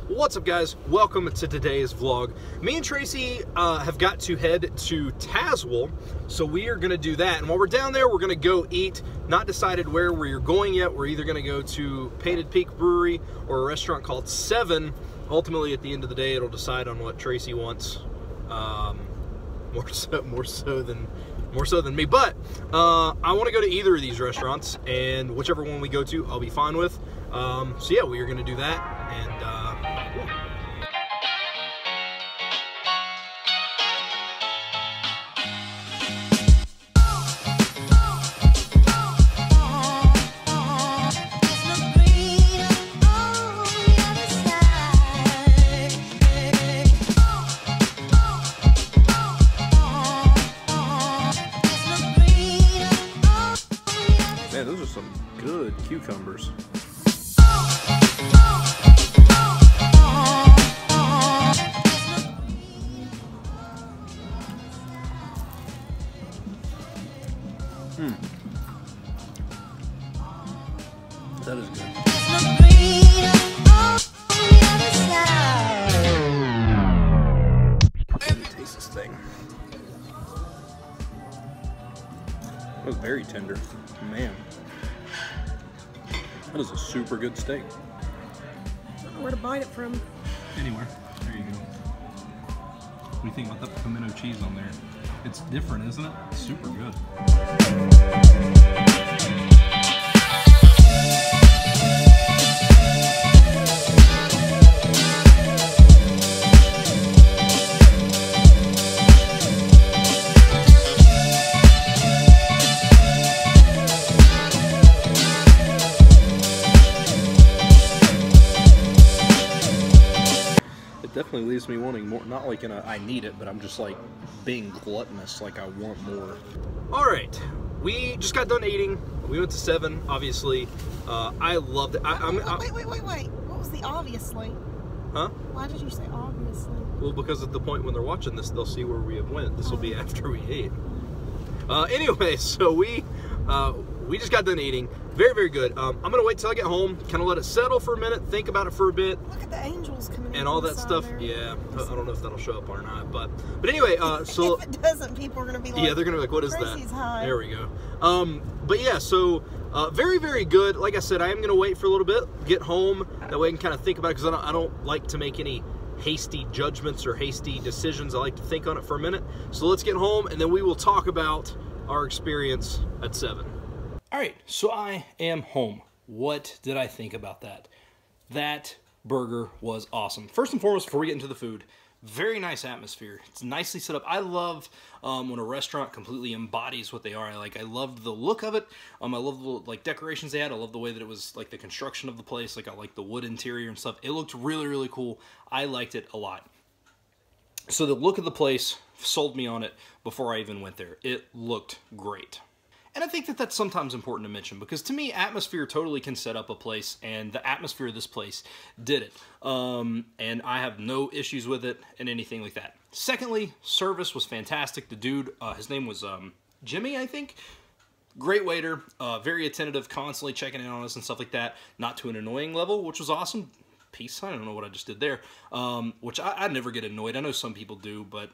What's up, guys? Welcome to today's vlog. Me and Tracy have got to head to Tazewell, so we are going to do that. And while we're down there, we're going to go eat. Not decided where we're going yet. We're either going to go to Painted Peak Brewery or a restaurant called 7. Ultimately, at the end of the day, it'll decide on what Tracy wants. More so than me. But I want to go to either of these restaurants, and whichever one we go to, I'll be fine with. So yeah, we are going to do that. And man, those are some good cucumbers. That is good. Let me taste this thing. That was very tender. Man. That is a super good steak. I don't know where to bite it from. Anywhere. There you go. What do you think about that pimento cheese on there? It's different, isn't it? It's super good. Definitely leaves me wanting more, not like in a I need it, but I'm just like being gluttonous, like I want more. All right, we just got done eating. We went to 7, obviously. I loved it. Wait. What was the obviously? Huh? Why did you say obviously? Well, because at the point when they're watching this, they'll see where we have went. This will be after we ate. Anyway, so we just got done eating. Very, very good. I'm gonna wait till I get home, kind of let it settle for a minute, think about it for a bit. Look at the angels coming in and all that stuff. there. Yeah, I don't know if that'll show up or not, but anyway, so if it doesn't, people are gonna be like, yeah, they're gonna be like, what is Tracy's that? high. There we go. But yeah, so very, very good. Like I said, I am gonna wait for a little bit, get home, that way I can kind of think about it, because I don't like to make any hasty judgments or hasty decisions. I like to think on it for a minute. So let's get home, and then we will talk about our experience at 7. All right, so I am home. What did I think about that? That burger was awesome. First and foremost, before we get into the food, very nice atmosphere. It's nicely set up. I love when a restaurant completely embodies what they are. I loved the look of it. I love the decorations they had. I love the way that it was like the construction of the place. I like the wood interior and stuff. It looked really, really cool. I liked it a lot. So the look of the place sold me on it before I even went there. It looked great. And I think that that's sometimes important to mention, because to me, atmosphere totally can set up a place, and the atmosphere of this place did it. And I have no issues with it and anything like that. Secondly, service was fantastic. The dude, his name was Jimmy, I think. Great waiter, very attentive, constantly checking in on us and stuff like that. Not to an annoying level, which was awesome. Peace sign, I don't know what I just did there. Which I never get annoyed. I know some people do, but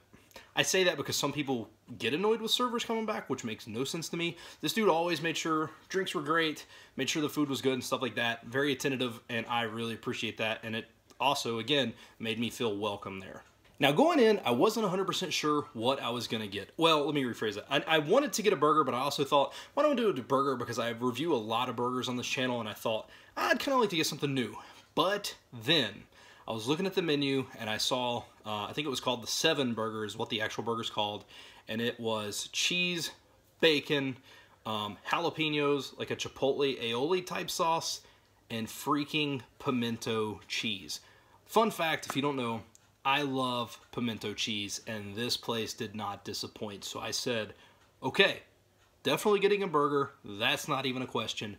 I say that because some people get annoyed with servers coming back, which makes no sense to me. This dude always made sure drinks were great, made sure the food was good and stuff like that. Very attentive, and I really appreciate that. And it also, again, made me feel welcome there. Now, going in, I wasn't 100% sure what I was going to get. Well, let me rephrase it. I wanted to get a burger, but I also thought, why don't I do a burger? Because I review a lot of burgers on this channel, and I thought, I'd kind of like to get something new. But then I was looking at the menu, and I saw, I think it was called the 7 burger is what the actual burger's called, and it was cheese, bacon, jalapenos, like a chipotle aioli type sauce, and freaking pimento cheese. Fun fact, if you don't know, I love pimento cheese, and this place did not disappoint. So I said, okay, definitely getting a burger. That's not even a question.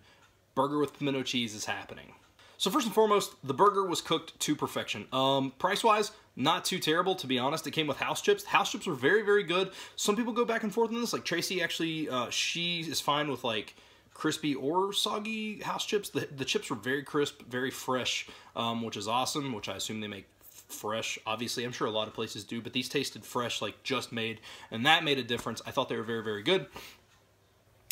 Burger with pimento cheese is happening. So first and foremost, the burger was cooked to perfection. Price-wise, not too terrible, to be honest. It came with house chips. House chips were very, very good. Some people go back and forth on this. Like Tracy actually, she is fine with like crispy or soggy house chips. The chips were very crisp, very fresh, which is awesome, which I assume they make fresh. Obviously, I'm sure a lot of places do, but these tasted fresh, like just made, and that made a difference. I thought they were very, very good.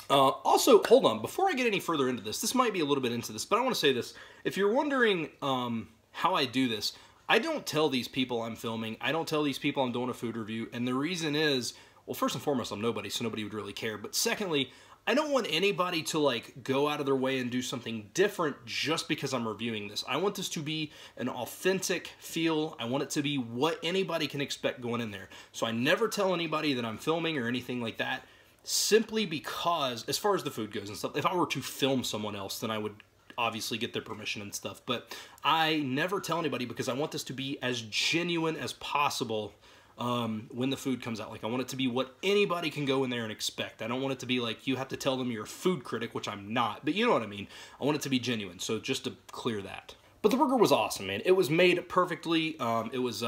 Also, hold on, before I get any further into this might be a little bit into this, but I want to say this. If you're wondering how I do this, I don't tell these people I'm filming. I don't tell these people I'm doing a food review, and the reason is, well, first and foremost, I'm nobody, so nobody would really care, but secondly, I don't want anybody to like go out of their way and do something different just because I'm reviewing this. I want this to be an authentic feel. I want it to be what anybody can expect going in there. So I never tell anybody that I'm filming or anything like that, simply because, as far as the food goes and stuff, if I were to film someone else, then I would obviously get their permission and stuff. But I never tell anybody because I want this to be as genuine as possible when the food comes out. Like, I want it to be what anybody can go in there and expect. I don't want it to be like you have to tell them you're a food critic, which I'm not, but you know what I mean. I want it to be genuine, so just to clear that. But the burger was awesome, man. It was made perfectly. It was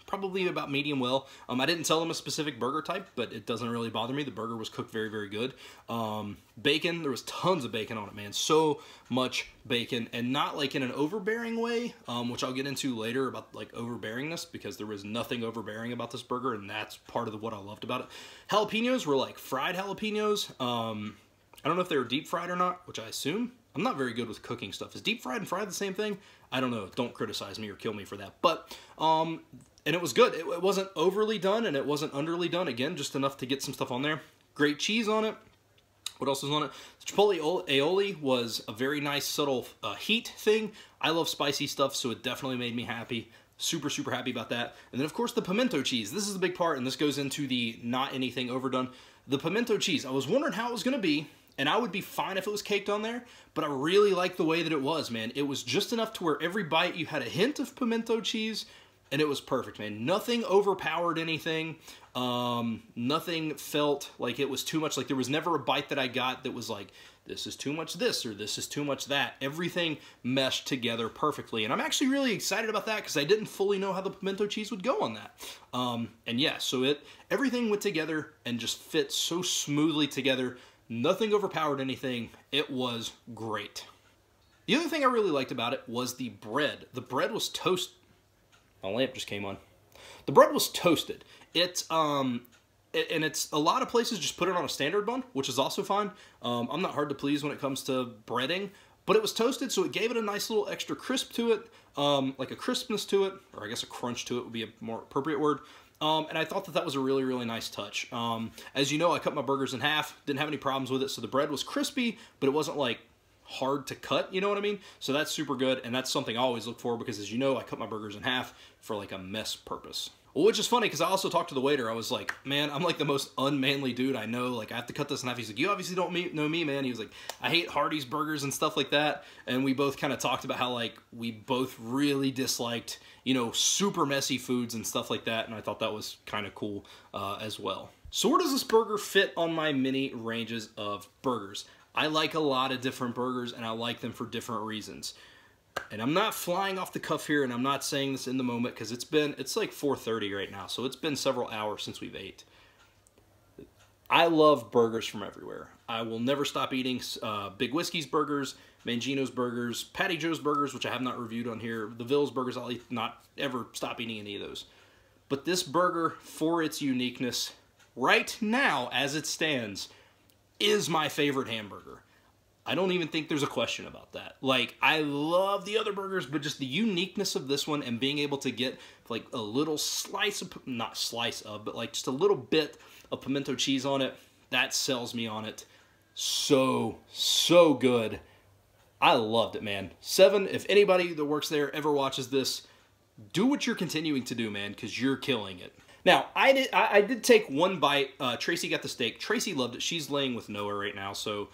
probably about medium well. I didn't tell them a specific burger type, but it doesn't really bother me. The burger was cooked very, very good. Bacon, there was tons of bacon on it, man. So much bacon, and not like in an overbearing way, which I'll get into later about like overbearingness, because there was nothing overbearing about this burger, and that's part of what I loved about it. Jalapenos were like fried jalapenos. I don't know if they were deep fried or not, which I assume. I'm not very good with cooking stuff. Is deep fried and fried the same thing? I don't know. Don't criticize me or kill me for that. But, and it was good. It wasn't overly done, and it wasn't underly done. Again, just enough to get some stuff on there. Great cheese on it. What else was on it? The chipotle aioli was a very nice, subtle heat thing. I love spicy stuff, so it definitely made me happy. Super, super happy about that. And then, of course, the pimento cheese. This is a big part, and this goes into the not anything overdone. The pimento cheese. I was wondering how it was going to be. And I would be fine if it was caked on there, but I really liked the way that it was, man. It was just enough to where every bite you had a hint of pimento cheese, and it was perfect, man. Nothing overpowered anything. Nothing felt like it was too much. Like, there was never a bite that I got that was like, this is too much this, or this is too much that. Everything meshed together perfectly. And I'm actually really excited about that because I didn't fully know how the pimento cheese would go on that. And yeah, so everything went together and just fit so smoothly together. Nothing overpowered anything. It was great. The other thing I really liked about it was the bread. The bread was toast. My lamp just came on. The bread was toasted. It's and it's a lot of places just put it on a standard bun, which is also fine. I'm not hard to please when it comes to breading, but it was toasted, so it gave it a nice little extra crisp to it, like a crispness to it, or I guess a crunch to it would be a more appropriate word. And I thought that that was a really, really nice touch. As you know, I cut my burgers in half, didn't have any problems with it, so the bread was crispy, but it wasn't like hard to cut, you know what I mean? So that's super good, and that's something I always look for, because as you know, I cut my burgers in half for like a mess purpose. Well, which is funny, because I also talked to the waiter. I was like, man, I'm like the most unmanly dude I know. Like, I have to cut this in half. He's like, you obviously don't know me, man. He was like, I hate Hardee's burgers and stuff like that. And we both kind of talked about how, like, we both really disliked, you know, super messy foods and stuff like that. And I thought that was kind of cool as well. So where does this burger fit on my mini ranges of burgers? I like a lot of different burgers, and I like them for different reasons. And I'm not flying off the cuff here, and I'm not saying this in the moment, because it's like 4:30 right now, so it's been several hours since we've ate. I love burgers from everywhere. I will never stop eating Big Whiskey's burgers, Mangino's burgers, Patty Joe's burgers, which I have not reviewed on here, the Ville's burgers. I'll not ever stop eating any of those. But this burger, for its uniqueness, right now, as it stands, is my favorite hamburger. I don't even think there's a question about that. Like, I love the other burgers, but just the uniqueness of this one and being able to get like a little slice of, not slice of, but like just a little bit of pimento cheese on it, that sells me on it. So, so good. I loved it, man. 7, if anybody that works there ever watches this, do what you're continuing to do, man, because you're killing it. Now, I did take one bite. Tracy got the steak. Tracy loved it. She's laying with Noah right now, so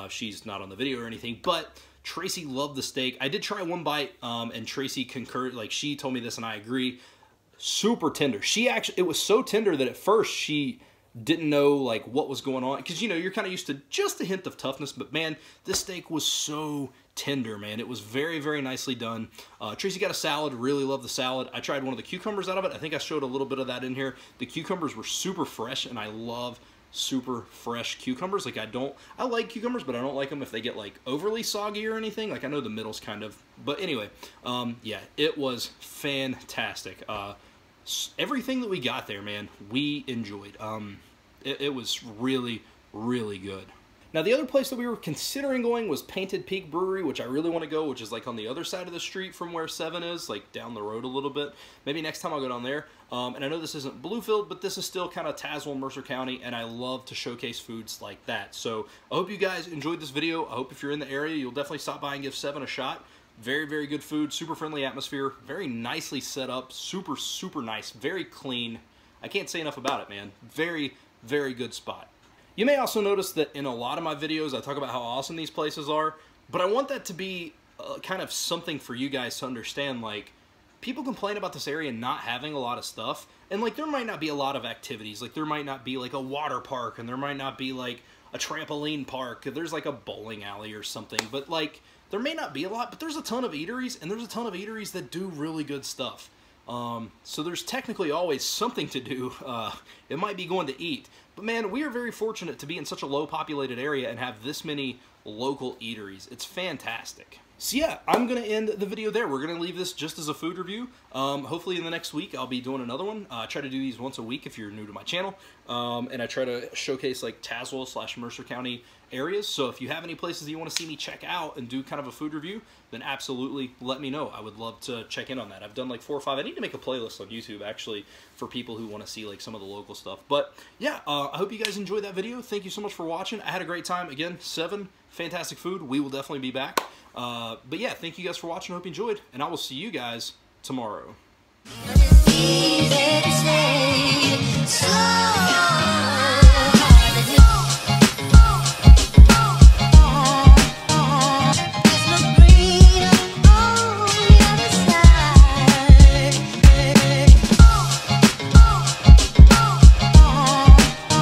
she's not on the video or anything. But Tracy loved the steak. I did try one bite, and Tracy concurred. Like, she told me this, and I agree. Super tender. It was so tender that at first she didn't know like what was going on, because you know, you're kind of used to just a hint of toughness, but man, this steak was so tender, man. It was very, very nicely done. Tracy got a salad. Really loved the salad. I tried one of the cucumbers out of it. I think I showed a little bit of that in here. The cucumbers were super fresh, and I love super fresh cucumbers. Like I like cucumbers, but I don't like them if they get like overly soggy or anything. Like I know the middle's kind of, but anyway, yeah, it was fantastic. Everything that we got there, man, we enjoyed. It was really, really good. Now, the other place that we were considering going was Painted Peak Brewery, which I really want to go, which is like on the other side of the street from where 7 is, like down the road a little bit. Maybe next time I'll go down there. And I know this isn't Bluefield, but this is still kind of Tazewell, Mercer County, and I love to showcase foods like that. So I hope you guys enjoyed this video. I hope if you're in the area, you'll definitely stop by and give 7 a shot. Very, very good food, super friendly atmosphere, very nicely set up, super, super nice, very clean. I can't say enough about it, man. Very, very good spot. You may also notice that in a lot of my videos, I talk about how awesome these places are, but I want that to be kind of something for you guys to understand. Like, people complain about this area not having a lot of stuff, and like there might not be a lot of activities. Like there might not be like a water park, and there might not be like a trampoline park. There's like a bowling alley or something, but like there may not be a lot, but there's a ton of eateries, and there's a ton of eateries that do really good stuff. So there's technically always something to do. It might be going to eat, but man, we are very fortunate to be in such a low populated area and have this many local eateries. It's fantastic. So yeah, I'm going to end the video there. We're going to leave this just as a food review. Hopefully in the next week, I'll be doing another one. I try to do these once a week if you're new to my channel. And I try to showcase like Tazewell / Mercer County areas. So if you have any places that you want to see me check out and do kind of a food review, then absolutely let me know. I would love to check in on that. I've done like 4 or 5. I need to make a playlist on YouTube actually for people who want to see like some of the local stuff. But yeah, I hope you guys enjoyed that video. Thank you so much for watching. I had a great time. Again, 7 fantastic food. We will definitely be back. But yeah, thank you guys for watching. I hope you enjoyed, and I will see you guys tomorrow.